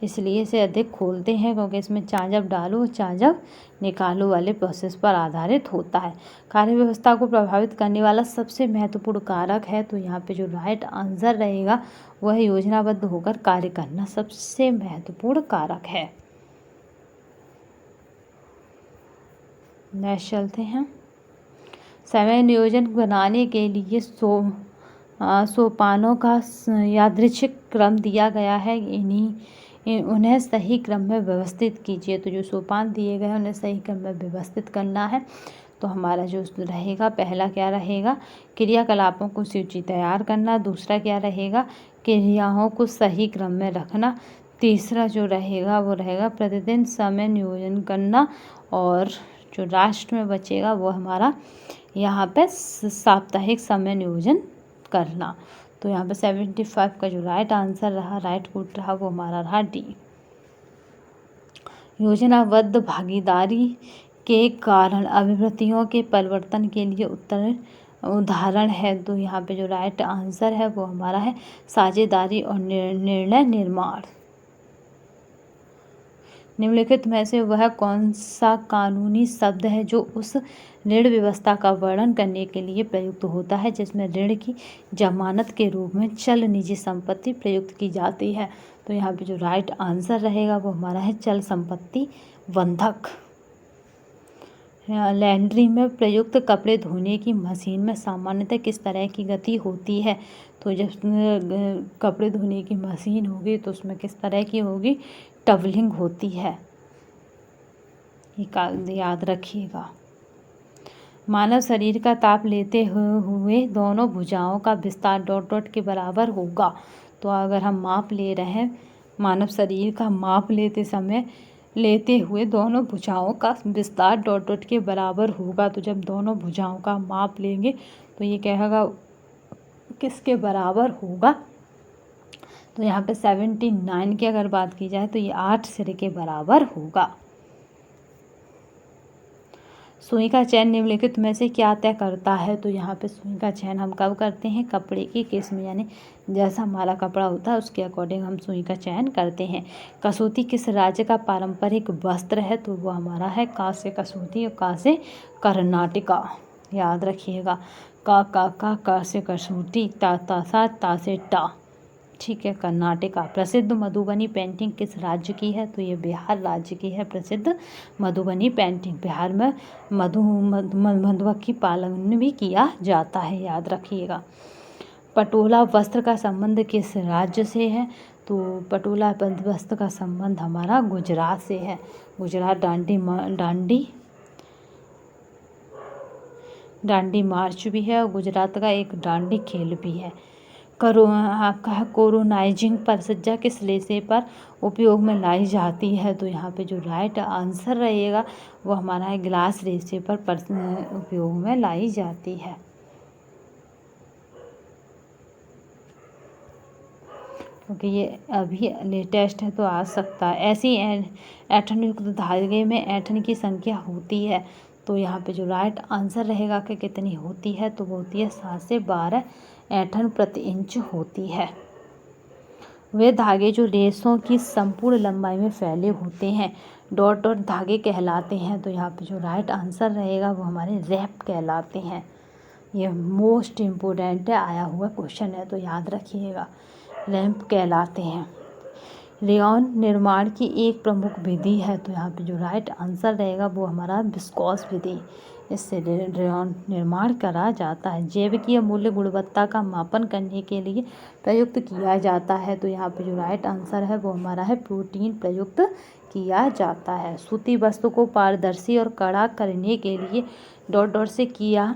इसलिए इसे अधिक खोलते हैं क्योंकि इसमें चाहे जब डालो चाहे जब निकालो वाले प्रोसेस पर आधारित होता है। कार्य व्यवस्था को प्रभावित करने वाला सबसे महत्वपूर्ण कारक है, तो यहाँ पे जो राइट आंसर रहेगा वह योजनाबद्ध होकर कार्य करना सबसे महत्वपूर्ण कारक है। नेक्स्ट चलते हैं। समय नियोजन बनाने के लिए सोपानों का यादृच्छिक क्रम दिया गया है, उन्हें सही क्रम में व्यवस्थित कीजिए। तो जो सोपान दिए गए हैं उन्हें सही क्रम में व्यवस्थित करना है। तो हमारा जो रहेगा, पहला क्या रहेगा, क्रियाकलापों को सूची तैयार करना। दूसरा क्या रहेगा, क्रियाओं को सही क्रम में रखना। तीसरा जो रहेगा वो रहेगा प्रतिदिन समय नियोजन करना। और जो लास्ट में बचेगा वो हमारा यहाँ पे साप्ताहिक समय नियोजन करना। तो यहाँ पे 75 का जो राइट आंसर रहा, राइट कोड रहा, वो हमारा रहा डी। योजनाबद्ध भागीदारी के कारण अभिवृत्तियों के परिवर्तन के लिए उदाहरण है। तो यहाँ पे जो राइट आंसर है वो हमारा है साझेदारी और निर्णय निर्माण। निम्नलिखित में से वह कौन सा कानूनी शब्द है जो उस ऋण व्यवस्था का वर्णन करने के लिए प्रयुक्त होता है जिसमें ऋण की जमानत के रूप में चल निजी संपत्ति प्रयुक्त की जाती है। तो यहाँ पे जो राइट आंसर रहेगा वो हमारा है चल संपत्ति बंधक। लॉन्ड्री में प्रयुक्त कपड़े धोने की मशीन में सामान्यतः किस तरह की गति होती है। तो जब कपड़े धोने की मशीन होगी तो उसमें किस तरह की होगी, टवलिंग होती है, ये याद रखिएगा। मानव शरीर का ताप लेते हुए दोनों भुजाओं का विस्तार ... के बराबर होगा। तो अगर हम माप ले रहे हैं, मानव शरीर का माप लेते हुए दोनों भुजाओं का विस्तार ... के बराबर होगा। तो जब दोनों भुजाओं का माप लेंगे तो ये कहेगा किसके बराबर होगा। तो यहाँ पे 79 की अगर बात की जाए तो ये 8 सिरे के बराबर होगा। सुई का चयन निम्नलिखित में से क्या तय करता है। तो यहाँ पे सुई का चयन हम कब करते हैं, कपड़े की केस में, यानी जैसा हमारा कपड़ा होता है उसके अकॉर्डिंग हम सुई का चयन करते हैं। कसूती किस राज्य का पारंपरिक वस्त्र है। तो वो हमारा है का से कसूती और का से कर्नाटका, याद रखिएगा। का से कसूती, ता से टा, ठीक है, कर्नाटका। प्रसिद्ध मधुबनी पेंटिंग किस राज्य की है। तो ये बिहार राज्य की है प्रसिद्ध मधुबनी पेंटिंग। बिहार में मधुमक्खी पालन भी किया जाता है, याद रखिएगा। पटोला वस्त्र का संबंध किस राज्य से है। तो पटोला वस्त्र का संबंध हमारा गुजरात से है। गुजरात डांडी मार्च भी है और गुजरात का एक डांडी खेल भी है। आपका है कोरोनाइजिंग परिसज्जा किस रेशे पर उपयोग में लाई जाती है। तो यहाँ पे जो राइट आंसर रहेगा वो हमारा है ग्लास रेशे पर उपयोग में लाई जाती है। क्योंकि ये अभी लेटेस्ट है तो आ सकता है। ऐसी ऐंठन युक्त धागे में ऐंठन की संख्या होती है। तो यहाँ पे जो राइट आंसर रहेगा कि कितनी होती है, तो वो होती है 7 से 12 ऐंठन प्रति इंच होती है। वे धागे जो रेशों की संपूर्ण लंबाई में फैले होते हैं डॉट धागे कहलाते हैं। तो यहाँ पे जो राइट आंसर रहेगा वो हमारे रैप कहलाते हैं। ये मोस्ट इम्पोर्टेंट है, आया हुआ क्वेश्चन है तो याद रखिएगा, रैप कहलाते हैं। रेयॉन निर्माण की एक प्रमुख विधि है। तो यहाँ पे जो राइट आंसर रहेगा वो हमारा विस्कोस विधि, इससे रेयॉन निर्माण करा जाता है। जैविकीय मूल्य गुणवत्ता का मापन करने के लिए प्रयुक्त किया जाता है। तो यहाँ पे जो राइट आंसर है वो हमारा है प्रोटीन प्रयुक्त किया जाता है। सूती वस्तु को पारदर्शी और कड़ा करने के लिए डॉट से किया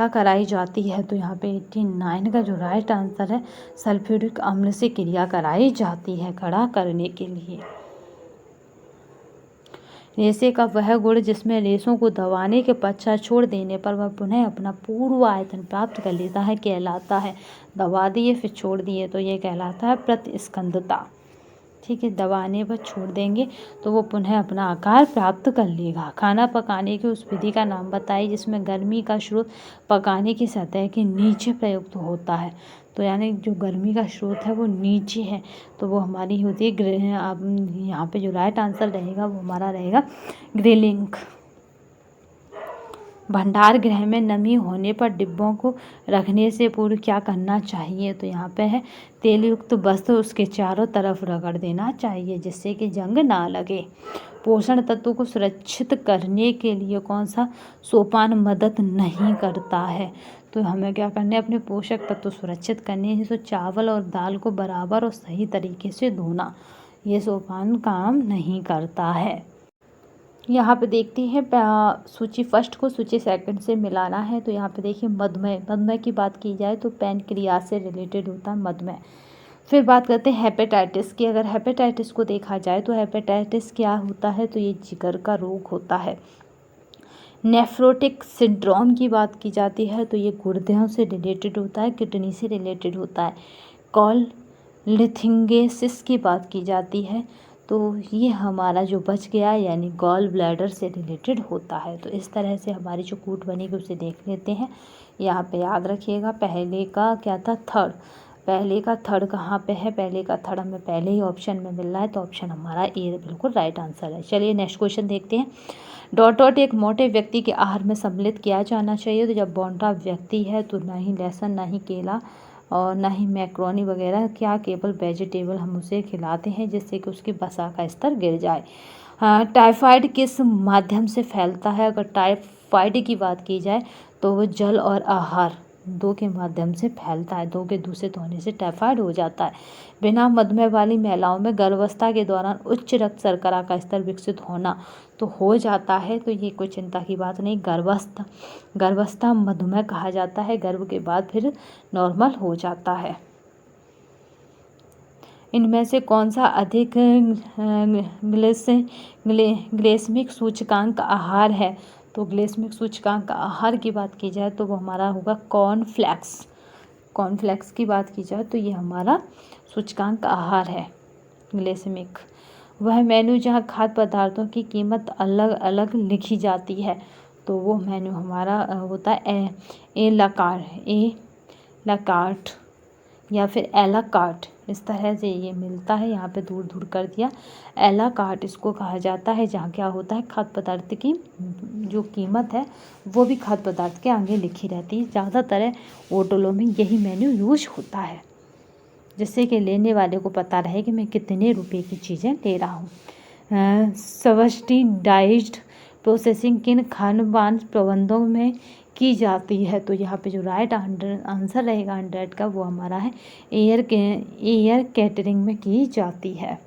कराई जाती है। तो यहाँ पे 89 का जो राइट आंसर है सल्फ्यूरिक अम्ल से क्रिया कराई जाती है कड़ा करने के लिए। रेशे का वह गुण जिसमें रेशों को दबाने के पश्चात छोड़ देने पर वह पुनः अपना पूर्व आयतन प्राप्त कर लेता है कहलाता है। दबा दिए फिर छोड़ दिए तो ये कहलाता है प्रतिस्कंदता। ठीक है, दबाने पर छोड़ देंगे तो वो पुनः अपना आकार प्राप्त कर लेगा। खाना पकाने की उस विधि का नाम बताइए जिसमें गर्मी का स्रोत पकाने की सतह के नीचे प्रयुक्त होता है। तो यानी जो गर्मी का स्रोत है वो नीचे है, तो वो हमारी होती है अब यहाँ पे जो राइट आंसर रहेगा वो हमारा रहेगा ग्रिलिंग। भंडार गृह में नमी होने पर डिब्बों को रखने से पूर्व क्या करना चाहिए? तो यहाँ पे है तेल युक्त वस्त्र उसके चारों तरफ रगड़ देना चाहिए जिससे कि जंग ना लगे। पोषण तत्व को सुरक्षित करने के लिए कौन सा सोपान मदद नहीं करता है? तो हमें क्या करना है, अपने पोषक तत्व सुरक्षित करने हैं। तो चावल और दाल को बराबर और सही तरीके से धोना, ये सोपान काम नहीं करता है। यहाँ पे देखते हैं सूची फर्स्ट को सूची सेकंड से मिलाना है। तो यहाँ पे देखिए मधुमेह की बात की जाए तो पैनक्रियाज से रिलेटेड होता है मधुमेह। फिर बात करते हैं हेपेटाइटिस की। अगर हेपेटाइटिस को देखा जाए तो हेपेटाइटिस क्या होता है? तो ये जिगर का रोग होता है। नेफ्रोटिक सिंड्रोम की बात की जाती है तो ये गुर्दों से रिलेटेड होता है, किडनी से रिलेटेड होता है। कॉलिथिंगेसिस की बात की जाती है तो ये हमारा जो बच गया यानी गॉल ब्लैडर से रिलेटेड होता है। तो इस तरह से हमारी जो कूट बनेगी उसे देख लेते हैं। यहाँ पे याद रखिएगा पहले का क्या था, थर्ड। पहले का थर्ड कहाँ पे है? पहले का थर्ड हमें पहले ही ऑप्शन में मिल रहा है, तो ऑप्शन हमारा ए बिल्कुल राइट आंसर है। चलिए नेक्स्ट क्वेश्चन देखते हैं। डॉट एक मोटे व्यक्ति के आहार में सम्मिलित किया जाना चाहिए। तो जब मोटा व्यक्ति है तो ना ही लहसुन, ना ही केला और ना ही मैक्रोनी वगैरह, क्या केवल वेजिटेबल हम उसे खिलाते हैं जिससे कि उसकी वसा का स्तर गिर जाए। टाइफाइड किस माध्यम से फैलता है? अगर टाइफाइड की बात की जाए तो वो जल और आहार दो के माध्यम से फैलता है। दो के दूषित होने से टाइफाइड हो जाता है। बिना मधुमेह वाली महिलाओं में गर्भावस्था के दौरान उच्च रक्त शर्करा का स्तर विकसित होना तो हो जाता है, तो ये कोई चिंता की बात नहीं। गर्भावस्था मधुमेह कहा जाता है। गर्भ के बाद फिर नॉर्मल हो जाता है। इनमें से कौन सा अधिक ग्लाइसेमिक सूचकांक आहार है? तो ग्लाइसेमिक सूचकांक आहार की बात की जाए तो वो हमारा होगा कॉर्नफ्लेक्स। कॉर्नफ्लेक्स की बात की जाए तो ये हमारा सूचकांक आहार है ग्लाइसेमिक। वह मेनू जहाँ खाद्य पदार्थों की कीमत अलग अलग लिखी जाती है तो वो मेनू हमारा होता है ए ला कार्ट या फिर एला कार्ट, इस तरह से ये मिलता है। यहाँ पे दूर दूर कर दिया। एला कार्ट इसको कहा जाता है जहाँ क्या होता है, खाद्य पदार्थ की जो कीमत है वो भी खाद्य पदार्थ के आगे लिखी रहती है। ज़्यादातर होटलों में यही मेन्यू यूज होता है जिससे कि लेने वाले को पता रहे कि मैं कितने रुपए की चीज़ें ले रहा हूँ। सब्सिडाइज्ड प्रोसेसिंग किन खानपान प्रबंधों में की जाती है? तो यहाँ पे जो राइट आंसर रहेगा 100 का वो हमारा है एयर कैटरिंग में की जाती है।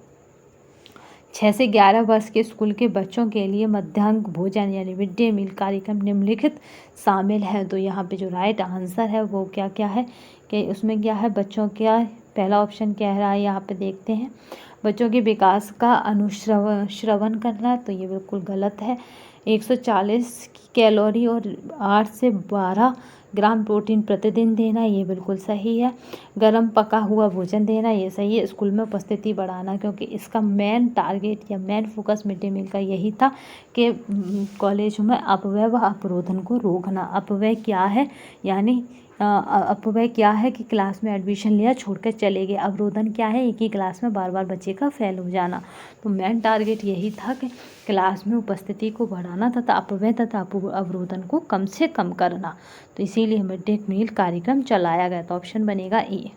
6 से 11 वर्ष के स्कूल के बच्चों के लिए मध्याह्न भोजन यानी मिड डे मील कार्यक्रम निम्नलिखित शामिल है। तो यहाँ पे जो राइट आंसर है वो क्या क्या है कि उसमें क्या है, बच्चों क्या पहला ऑप्शन कह रहा है, यहाँ पे देखते हैं बच्चों के विकास का अनुश्रवण करना, तो ये बिल्कुल गलत है। 140 कैलोरी और 8 से 12 ग्राम प्रोटीन प्रतिदिन देना, ये बिल्कुल सही है। गर्म पका हुआ भोजन देना, ये सही है। स्कूल में उपस्थिति बढ़ाना, क्योंकि इसका मेन टारगेट या main focus mid day meal का यही था कि कॉलेज में अपव्यय व अवरोधन को रोकना। अपव्यय क्या है, यानी अपव्यय क्या है कि क्लास में एडमिशन लिया छोड़कर चले गए। अवरोधन क्या है, एक ही क्लास में बार बार बच्चे का फेल हो जाना। तो मेन टारगेट यही था कि क्लास में उपस्थिति को बढ़ाना तथा अपव्यय तथा अवरोधन को कम से कम करना। तो इसीलिए मिड डे मील कार्यक्रम चलाया गया। तो ऑप्शन बनेगा ए,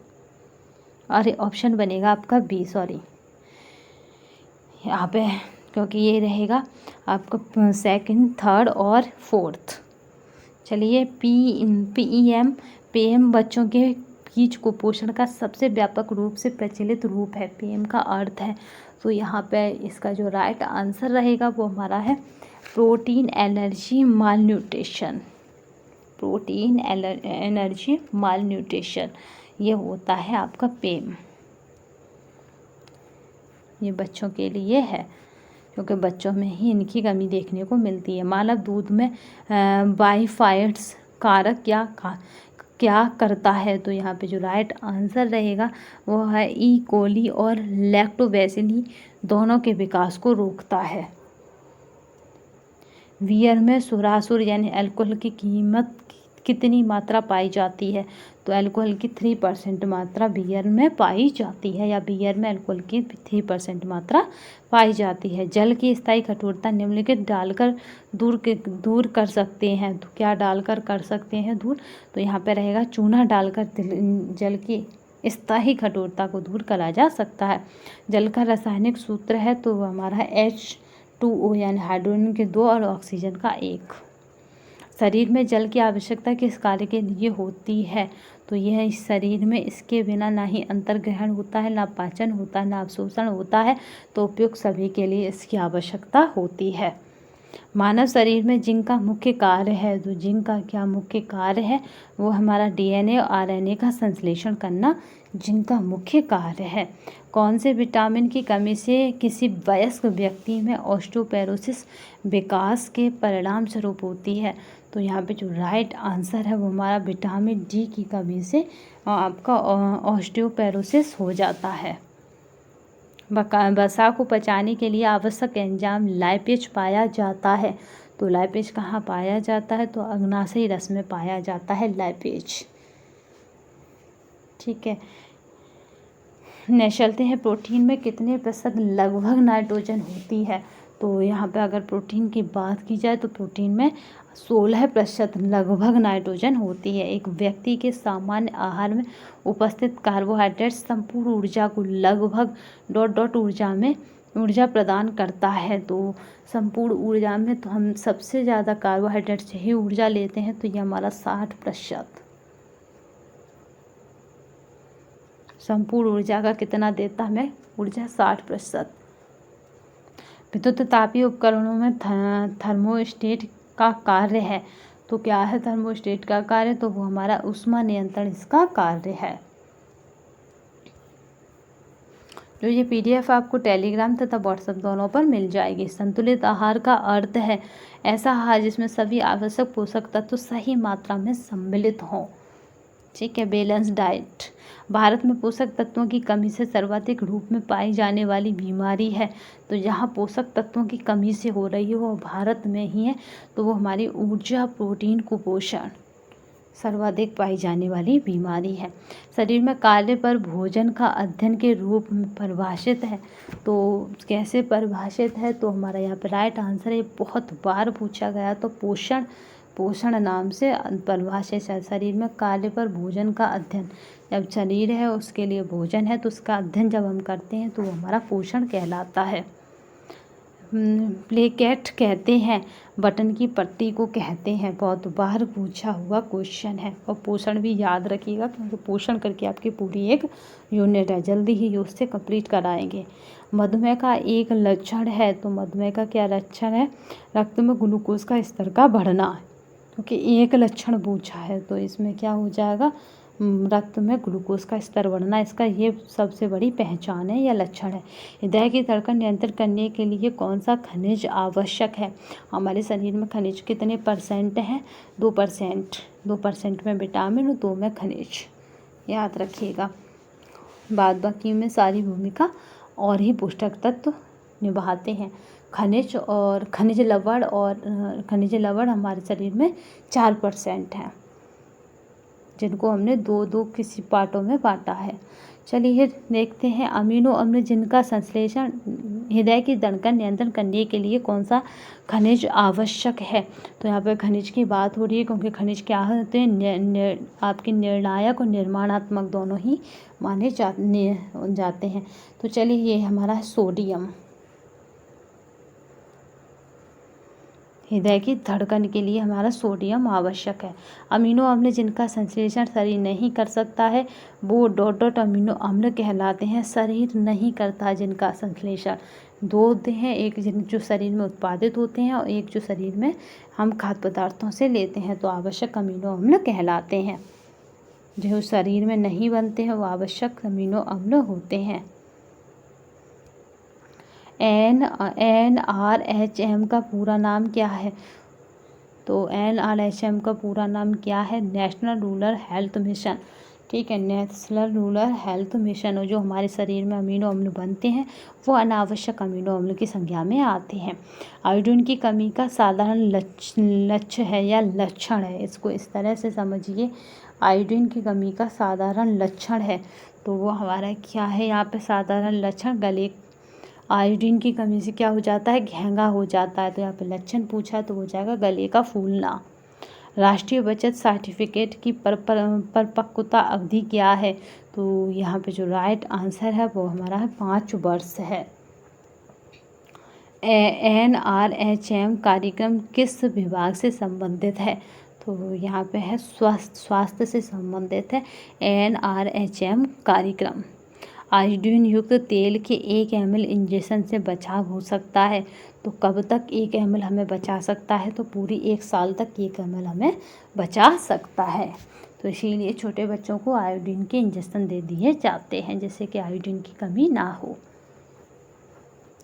अरे ऑप्शन बनेगा आपका बी, सॉरी यहाँ पे, क्योंकि ये रहेगा आपका सेकंड, थर्ड और फोर्थ। चलिए पीएम बच्चों के बीच कुपोषण का सबसे व्यापक रूप से प्रचलित रूप है। पीएम का अर्थ है, तो यहाँ पे इसका जो राइट आंसर रहेगा वो हमारा है प्रोटीन एनर्जी माल न्यूट्रिशन। प्रोटीन एनर्जी माल न्यूट्रिशन ये होता है आपका पीएम। ये बच्चों के लिए है, क्योंकि बच्चों में ही इनकी कमी देखने को मिलती है। मानव दूध में बाइफाइड्स कारक क्या करता है, तो यहाँ पे जो राइट आंसर रहेगा वो है ई कोली और लैक्टोबैसिली दोनों के विकास को रोकता है। बियर में सुरासुर यानी अल्कोहल की कीमत कितनी मात्रा पाई जाती है, तो अल्कोहल की 3% मात्रा बियर में पाई जाती है, या बियर में अल्कोहल की 3% मात्रा पाई जाती है। जल की स्थायी कठोरता निम्नलिखित डालकर दूर कर सकते हैं, तो क्या डालकर कर सकते हैं दूर, तो यहाँ पे रहेगा चूना डालकर जल की स्थायी कठोरता को दूर करा जा सकता है। जल का रासायनिक सूत्र है तो वो हमारा H2O यानी हाइड्रोजन के 2 और ऑक्सीजन का 1। शरीर में जल की आवश्यकता किस कार्य के लिए होती है, तो यह इस शरीर में इसके बिना ना ही अंतर्ग्रहण होता है, ना पाचन होता है, ना अवशोषण होता है, तो उपयुक्त सभी के लिए इसकी आवश्यकता होती है। मानव शरीर में जिंक का मुख्य कार्य है, तो जिंक का क्या मुख्य कार्य है, वो हमारा DNA और RNA का संश्लेषण करना जिंक का मुख्य कार्य है। कौन से विटामिन की कमी से किसी वयस्क व्यक्ति में ऑस्टियोपोरोसिस विकास के परिणाम स्वरूप होती है, तो यहाँ पे जो राइट आंसर है वो हमारा विटामिन D की कमी से आपका ऑस्टियोपोरोसिस हो जाता है। वसा को पचाने के लिए आवश्यक एंजाइम लाइपेज पाया जाता है, तो लाइपेज कहाँ पाया जाता है, तो अग्नाशयी रस में पाया जाता है लाइपेज। ठीक है, चलते हैं प्रोटीन में कितने प्रतिशत लगभग नाइट्रोजन होती है, तो यहाँ पे अगर प्रोटीन की बात की जाए तो प्रोटीन में 16% लगभग नाइट्रोजन होती है। एक व्यक्ति के सामान्य आहार में उपस्थित कार्बोहाइड्रेट संपूर्ण ऊर्जा को लगभग ऊर्जा प्रदान करता है, तो संपूर्ण ऊर्जा में तो हम सबसे ज़्यादा कार्बोहाइड्रेट से ही ऊर्जा लेते हैं, तो ये हमारा 60% संपूर्ण ऊर्जा का कितना देता हमें ऊर्जा 60%। विद्युत तापीय उपकरणों में थर्मोस्टेट का कार्य है, तो क्या है थर्मोस्टेट का कार्य, तो वो हमारा ऊष्मा नियंत्रण इसका कार्य है। जो ये PDF आपको टेलीग्राम तथा व्हाट्सएप दोनों पर मिल जाएगी। संतुलित आहार का अर्थ है ऐसा आहार जिसमें सभी आवश्यक पोषक तत्व सही मात्रा में सम्मिलित हों। ठीक है, बैलेंस डाइट। भारत में पोषक तत्वों की कमी से सर्वाधिक रूप में पाई जाने वाली बीमारी है, तो जहाँ पोषक तत्वों की कमी से हो रही है वो भारत में ही है, तो वो हमारी ऊर्जा, प्रोटीन, कुपोषण सर्वाधिक पाई जाने वाली बीमारी है। शरीर में कार्य पर भोजन का अध्ययन के रूप में परिभाषित है, तो कैसे परिभाषित है, तो हमारा यहाँ पर राइट आंसर है, बहुत बार पूछा गया, तो पोषण नाम से परिभाषित है। शरीर में कार्य पर भोजन का अध्ययन, जब शरीर है उसके लिए भोजन है तो उसका अध्ययन जब हम करते हैं तो वो हमारा पोषण कहलाता है। प्लेकेट कहते हैं, बटन की पट्टी को कहते हैं, बहुत बार पूछा हुआ क्वेश्चन है। और पोषण भी याद रखिएगा क्योंकि पोषण करके आपकी पूरी एक यूनिट है, जल्दी ही उससे कंप्लीट कराएंगे। मधुमेह का एक लक्षण है, तो मधुमेह का क्या लक्षण है, रक्त में ग्लूकोज का स्तर का बढ़ना, क्योंकि एक लक्षण पूछा है तो इसमें क्या हो जाएगा, रक्त में ग्लूकोज का स्तर बढ़ना, इसका ये सबसे बड़ी पहचान है या लक्षण है। हृदय की धड़कन नियंत्रित करने के लिए कौन सा खनिज आवश्यक है, हमारे शरीर में खनिज कितने % है, 2%। 2% में विटामिन और 2 में खनिज, याद रखिएगा। बाद बाकी में सारी भूमिका और ही पोषक तत्व निभाते हैं। खनिज लवण हमारे शरीर में 4% हैं, जिनको हमने दो किसी पार्टों में बांटा है। चलिए देखते हैं अमीनो अम्ल जिनका संश्लेषण हृदय की धड़कन नियंत्रण करने के लिए कौन सा खनिज आवश्यक है, तो यहाँ पर खनिज की बात हो रही है क्योंकि खनिज क्या होते हैं, आपके निर्णायक और निर्माणात्मक दोनों ही माने जाते हैं। तो चलिए ये हमारा सोडियम, हृदय की धड़कन के लिए हमारा सोडियम आवश्यक है। अमीनो अम्ल जिनका संश्लेषण शरीर नहीं कर सकता है वो डॉट अमीनो अम्ल कहलाते हैं। शरीर नहीं करता जिनका संश्लेषण, 2 होते हैं, एक जो शरीर में उत्पादित होते हैं और एक जो शरीर में हम खाद्य पदार्थों से लेते हैं, तो आवश्यक अमीनो अम्ल कहलाते हैं। जो शरीर में नहीं बनते हैं वो आवश्यक अमीनो अम्ल होते हैं। NRHM का पूरा नाम क्या है? तो NRHM का पूरा नाम क्या है? National rural health mission. ठीक है, नेशनल रूरल हेल्थ मिशन। और जो हमारे शरीर में अमीनो अम्ल बनते हैं वो अनावश्यक अमीनो अम्ल की संख्या में आते हैं। आयोडीन की कमी का साधारण लक्ष्य है या लक्षण है, इसको इस तरह से समझिए। आयोडीन की कमी का साधारण लक्षण है, तो वो हमारा क्या है यहाँ पे साधारण लक्षण? गले आयोडीन की कमी से क्या हो जाता है? घेंगा हो जाता है। तो यहाँ पे लक्षण पूछा तो हो जाएगा गले का फूलना। राष्ट्रीय बचत सर्टिफिकेट की परिपक्वता अवधि क्या है? तो यहाँ पे जो राइट आंसर है वो हमारा है 5 वर्ष है। NRHM कार्यक्रम किस विभाग से संबंधित है? तो यहाँ पे है स्वास्थ्य से संबंधित है NRHM कार्यक्रम। आयोडीन युक्त तेल के 1 ml इंजेक्शन से बचाव हो सकता है, तो कब तक 1 ml हमें बचा सकता है? तो पूरी 1 साल तक 1 ml हमें बचा सकता है। तो इसीलिए छोटे बच्चों को आयोडीन के इंजेक्शन दे दिए जाते हैं, जिससे कि आयोडीन की कमी ना हो,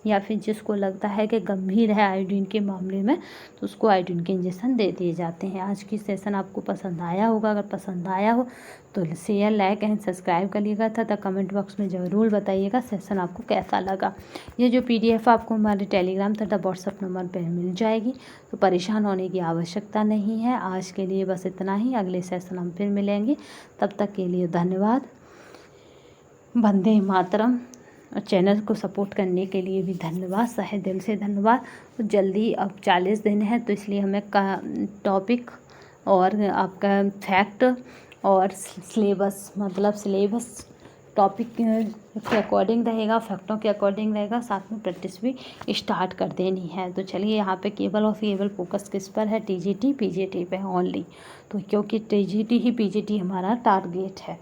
या फिर जिसको लगता है कि गंभीर है आयोडीन के मामले में तो उसको आयोडीन के इंजेक्शन दे दिए जाते हैं। आज की सेशन आपको पसंद आया होगा, अगर पसंद आया हो तो शेयर, लाइक एंड सब्सक्राइब करिएगा तथा कमेंट बॉक्स में ज़रूर बताइएगा सेशन आपको कैसा लगा। ये जो PDF आपको हमारे टेलीग्राम तथा व्हाट्सएप नंबर पर मिल जाएगी, तो परेशान होने की आवश्यकता नहीं है। आज के लिए बस इतना ही, अगले सेशन हम फिर मिलेंगे, तब तक के लिए धन्यवाद। वंदे मातरम। और चैनल को सपोर्ट करने के लिए भी धन्यवाद, सहे दिल से धन्यवाद। तो जल्दी अब 40 दिन है, तो इसलिए हमें टॉपिक और आपका फैक्ट और सिलेबस, मतलब सिलेबस टॉपिक के अकॉर्डिंग रहेगा, फैक्टों के अकॉर्डिंग रहेगा, साथ में प्रैक्टिस भी स्टार्ट कर देनी है। तो चलिए, यहाँ पे केवल और केवल फोकस किस पर है? TGT PGT पे ओनली। तो क्योंकि TGT ही PGT हमारा टारगेट है,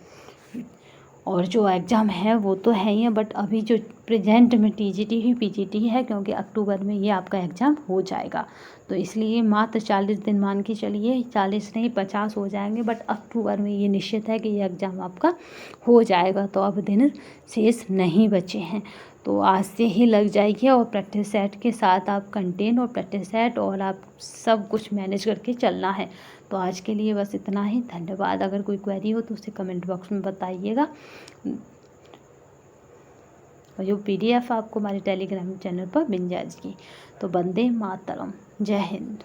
और जो एग्ज़ाम है वो तो है ही है, बट अभी जो प्रेजेंट में TGT ही PGT है, क्योंकि अक्टूबर में ये आपका एग्ज़ाम हो जाएगा। तो इसलिए मात्र 40 दिन मान के चलिए, 40 नहीं 50 हो जाएंगे, बट अक्टूबर में ये निश्चित है कि ये एग्ज़ाम आपका हो जाएगा। तो अब दिन शेष नहीं बचे हैं, तो आज से ही लग जाइए, और प्रैक्टिस सेट के साथ आप कंटेंट और प्रैक्टिस सेट और आप सब कुछ मैनेज करके चलना है। तो आज के लिए बस इतना ही, धन्यवाद। अगर कोई क्वेरी हो तो उसे कमेंट बॉक्स में बताइएगा। और जो PDF आपको हमारे टेलीग्राम चैनल पर मिल जाएगी। तो वंदे मातरम, जय हिंद।